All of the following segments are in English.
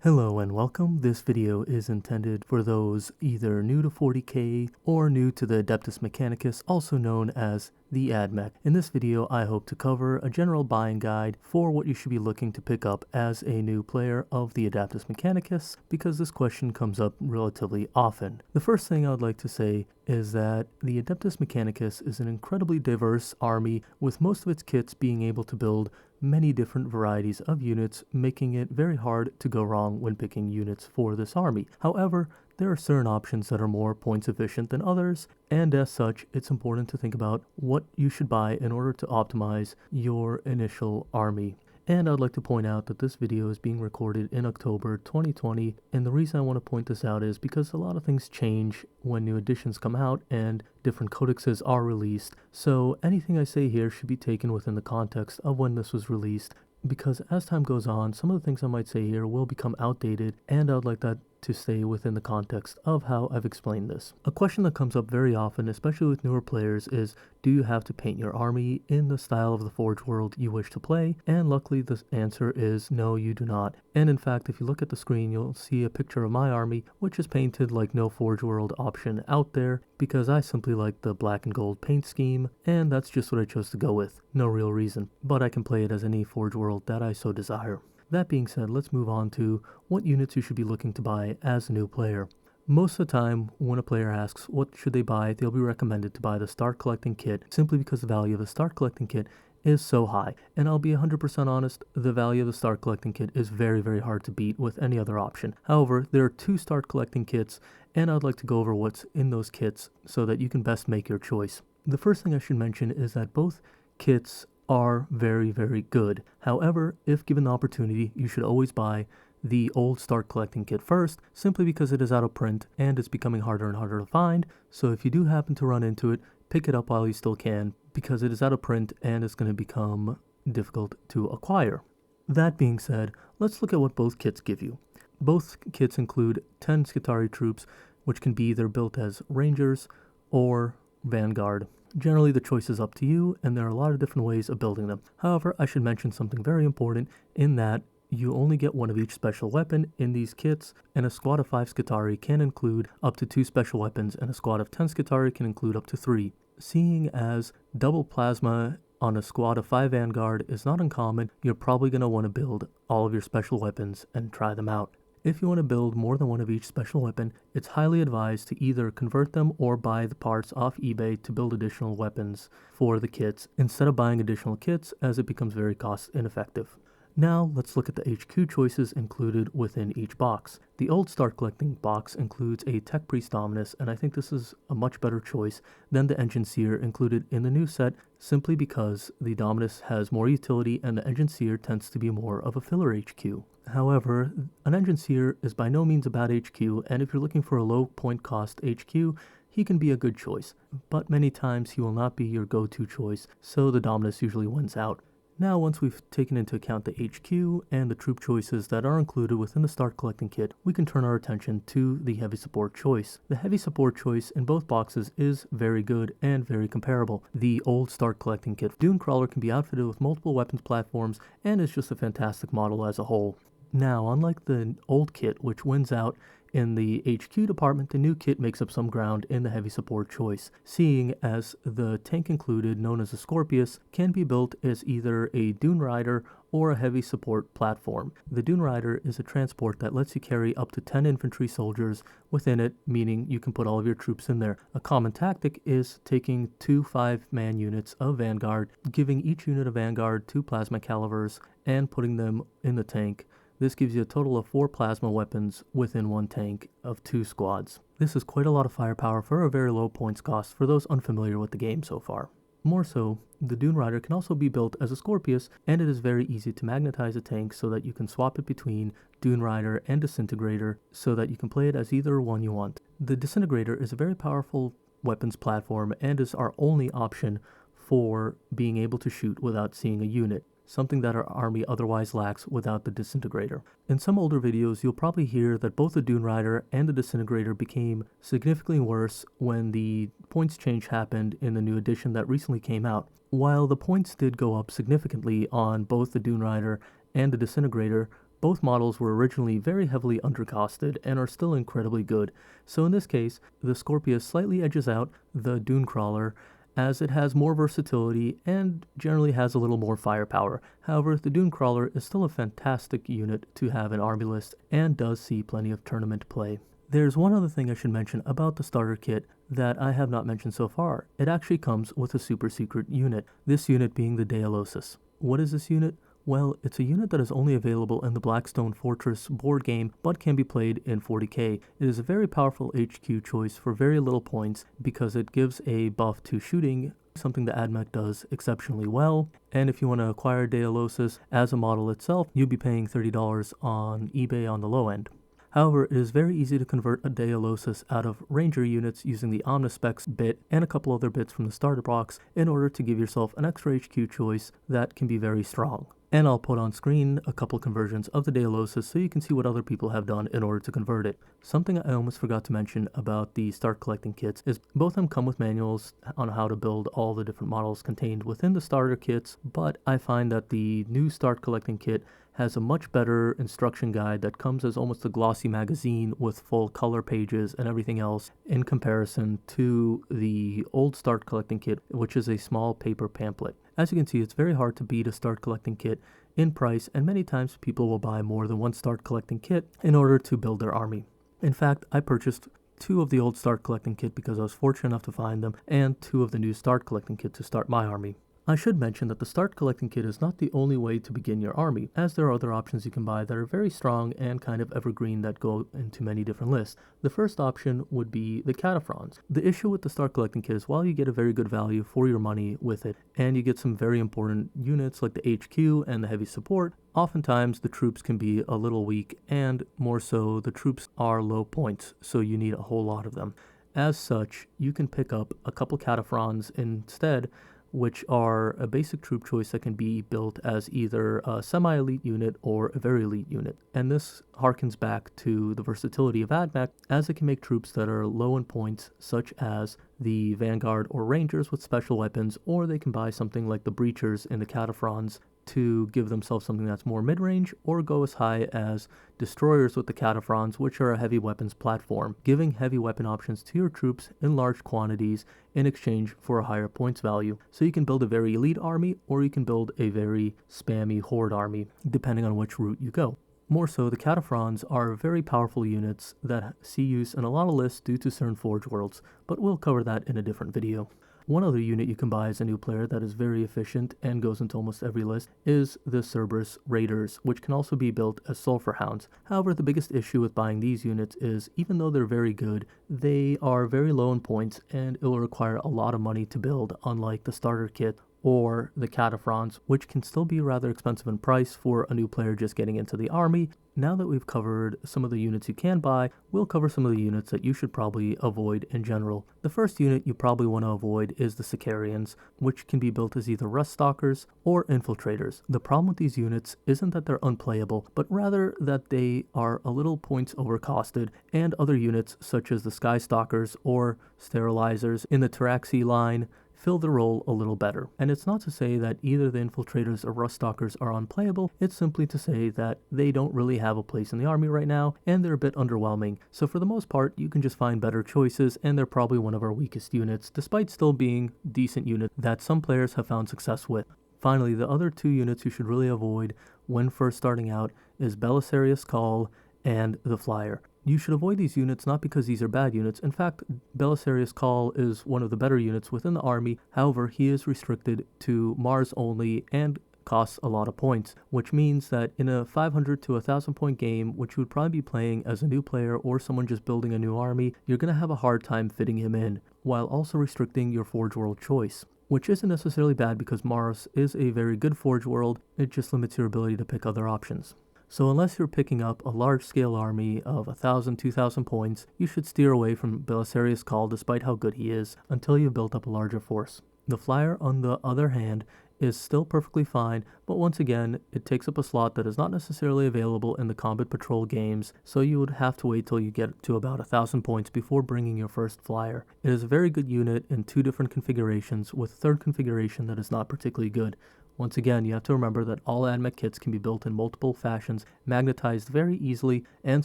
Hello and welcome. This video is intended for those either new to 40k or new to the Adeptus Mechanicus, also known as the Admech. In this video, I hope to cover a general buying guide for what you should be looking to pick up as a new player of the Adeptus Mechanicus, because this question comes up relatively often. The first thing I would like to say is that the Adeptus Mechanicus is an incredibly diverse army, with most of its kits being able to build many different varieties of units, making it very hard to go wrong when picking units for this army. However, there are certain options that are more points efficient than others, and as such, it's important to think about what you should buy in order to optimize your initial army. And I'd like to point out that this video is being recorded in October 2020, and the reason I want to point this out is because a lot of things change when new editions come out and different codexes are released, so anything I say here should be taken within the context of when this was released, because as time goes on, some of the things I might say here will become outdated, and I'd like that to stay within the context of how I've explained this. A question that comes up very often, especially with newer players, is do you have to paint your army in the style of the Forge world you wish to play? And luckily the answer is no, you do not. And in fact, if you look at the screen, you'll see a picture of my army, which is painted like no Forge world option out there, because I simply like the black and gold paint scheme, and that's just what I chose to go with. No real reason, but I can play it as any Forge world that I so desire. That being said, let's move on to what units you should be looking to buy as a new player. Most of the time, when a player asks what should they buy, they'll be recommended to buy the Start Collecting Kit, simply because the value of the Start Collecting Kit is so high. And I'll be 100% honest, the value of the Start Collecting Kit is very, very hard to beat with any other option. However, there are two Start Collecting Kits, and I'd like to go over what's in those kits so that you can best make your choice. The first thing I should mention is that both kits are very, very good. However, if given the opportunity, you should always buy the old Start Collecting Kit first, simply because it is out of print and it's becoming harder and harder to find. So if you do happen to run into it, pick it up while you still can, because it is out of print and it's going to become difficult to acquire. That being said, let's look at what both kits give you. Both kits include 10 Skitarii troops, which can be either built as Rangers or Vanguard. Generally, the choice is up to you, and there are a lot of different ways of building them. However, I should mention something very important in that you only get one of each special weapon in these kits, and a squad of 5 Skitarii can include up to 2 special weapons, and a squad of 10 Skitarii can include up to 3. Seeing as double plasma on a squad of 5 Vanguard is not uncommon, you're probably going to want to build all of your special weapons and try them out. If you want to build more than one of each special weapon, it's highly advised to either convert them or buy the parts off eBay to build additional weapons for the kits, instead of buying additional kits, as it becomes very cost ineffective. Now let's look at the HQ choices included within each box. The old Start Collecting box includes a Tech Priest Dominus, and I think this is a much better choice than the Engine Seer included in the new set, simply because the Dominus has more utility and the Engine Seer tends to be more of a filler HQ. However, an Engine Seer is by no means a bad HQ, and if you're looking for a low point cost HQ, he can be a good choice, but many times he will not be your go-to choice, so the Dominus usually wins out. Now, once we've taken into account the HQ and the troop choices that are included within the Start Collecting Kit, we can turn our attention to the Heavy Support choice. The Heavy Support choice in both boxes is very good and very comparable. The old Start Collecting Kit Dune Crawler can be outfitted with multiple weapons platforms and is just a fantastic model as a whole. Now, unlike the old kit, which wins out in the HQ department, the new kit makes up some ground in the Heavy Support choice, seeing as the tank included, known as a Scorpius, can be built as either a Dune Rider or a Heavy Support platform. The Dune Rider is a transport that lets you carry up to 10 infantry soldiers within it, meaning you can put all of your troops in there. A common tactic is taking 2 5-man units of Vanguard, giving each unit of Vanguard 2 plasma calibers, and putting them in the tank. This gives you a total of 4 plasma weapons within one tank of 2 squads. This is quite a lot of firepower for a very low points cost for those unfamiliar with the game so far. More so, the Dune Rider can also be built as a Scorpius, and it is very easy to magnetize a tank so that you can swap it between Dune Rider and Disintegrator so that you can play it as either one you want. The Disintegrator is a very powerful weapons platform and is our only option for being able to shoot without seeing a unit, something that our army otherwise lacks without the Disintegrator. In some older videos, you'll probably hear that both the Dune Rider and the Disintegrator became significantly worse when the points change happened in the new edition that recently came out. While the points did go up significantly on both the Dune Rider and the Disintegrator, Both models were originally very heavily undercosted and are still incredibly good. So in this case, the Scorpius slightly edges out the Dune Crawler, as it has more versatility and generally has a little more firepower. However, the Dune Crawler is still a fantastic unit to have in army list and does see plenty of tournament play. There's one other thing I should mention about the starter kit that I have not mentioned so far. It actually comes with a super secret unit, this unit being the Dealosis. What is this unit? Well, it's a unit that is only available in the Blackstone Fortress board game, but can be played in 40k. It is a very powerful HQ choice for very little points because it gives a buff to shooting, something that Admech does exceptionally well. And if you want to acquire Dealosis as a model itself, you'd be paying $30 on eBay on the low end. However, it is very easy to convert a Dealosis out of Ranger units using the Omnispecs bit and a couple other bits from the starter box in order to give yourself an extra HQ choice that can be very strong. And I'll put on screen a couple conversions of the Dealosis so you can see what other people have done in order to convert it. Something I almost forgot to mention about the start collecting kits is both of them come with manuals on how to build all the different models contained within the starter kits, but I find that the new start collecting kit has a much better instruction guide that comes as almost a glossy magazine with full color pages and everything else in comparison to the old start collecting kit, which is a small paper pamphlet. As you can see, it's very hard to beat a start collecting kit in price, and many times people will buy more than one start collecting kit in order to build their army. In fact, I purchased 2 of the old start collecting kit because I was fortunate enough to find them, and 2 of the new start collecting kit to start my army. I should mention that the start collecting kit is not the only way to begin your army, as there are other options you can buy that are very strong and kind of evergreen that go into many different lists. The first option would be the Cataphrons. The issue with the start collecting kit is while you get a very good value for your money with it, and you get some very important units like the HQ and the heavy support, oftentimes the troops can be a little weak, and more so the troops are low points, so you need a whole lot of them. As such, you can pick up a couple Cataphrons instead, which are a basic troop choice that can be built as either a semi-elite unit or a very elite unit. And this harkens back to the versatility of Admech, as it can make troops that are low in points, such as the Vanguard or Rangers with special weapons, or they can buy something like the Breachers in the Cataphrons to give themselves something that's more mid-range, or go as high as Destroyers with the Cataphrons, which are a heavy weapons platform, giving heavy weapon options to your troops in large quantities in exchange for a higher points value. So you can build a very elite army, or you can build a very spammy horde army, depending on which route you go. More so, the Cataphrons are very powerful units that see use in a lot of lists due to certain Forge Worlds, but we'll cover that in a different video. One other unit you can buy as a new player that is very efficient and goes into almost every list is the Cerberus Raiders, which can also be built as Sulfur Hounds. However, the biggest issue with buying these units is, even though they're very good, they are very low in points and it will require a lot of money to build, unlike the starter kit or the Cataphrons, which can still be rather expensive in price for a new player just getting into the army. Now that we've covered some of the units you can buy, we'll cover some of the units that you should probably avoid in general. The first unit you probably want to avoid is the Sicarians, which can be built as either Rust Stalkers or Infiltrators. The problem with these units isn't that they're unplayable, but rather that they are a little points overcosted, and other units such as the Sky Stalkers or Sterilizers in the Taraxi line fill the role a little better. And it's not to say that either the Infiltrators or Rust Stalkers are unplayable, it's simply to say that they don't really have a place in the army right now, and they're a bit underwhelming. So for the most part, you can just find better choices, and they're probably one of our weakest units, despite still being decent units that some players have found success with. Finally, the other 2 units you should really avoid when first starting out is Belisarius Call and the Flyer. You should avoid these units not because these are bad units. In fact, Belisarius Call is one of the better units within the army. However, he is restricted to Mars only and costs a lot of points, which means that in a 500 to 1,000 point game, which you would probably be playing as a new player or someone just building a new army, you're going to have a hard time fitting him in, while also restricting your Forge World choice. Which isn't necessarily bad because Mars is a very good Forge World, it just limits your ability to pick other options. So unless you're picking up a large-scale army of 1,000, 2,000 points, you should steer away from Belisarius Call despite how good he is, until you've built up a larger force. The Flyer, on the other hand, is still perfectly fine, but once again, it takes up a slot that is not necessarily available in the Combat Patrol games, so you would have to wait till you get to about 1,000 points before bringing your first Flyer. It is a very good unit in 2 different configurations, with a third configuration that is not particularly good. Once again, you have to remember that all Admech kits can be built in multiple fashions, magnetized very easily, and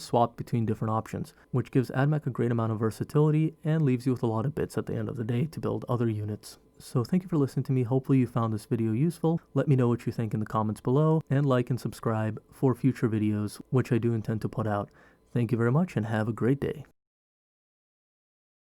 swapped between different options, which gives Admech a great amount of versatility and leaves you with a lot of bits at the end of the day to build other units. So thank you for listening to me. Hopefully you found this video useful. Let me know what you think in the comments below, and like and subscribe for future videos, which I do intend to put out. Thank you very much and have a great day.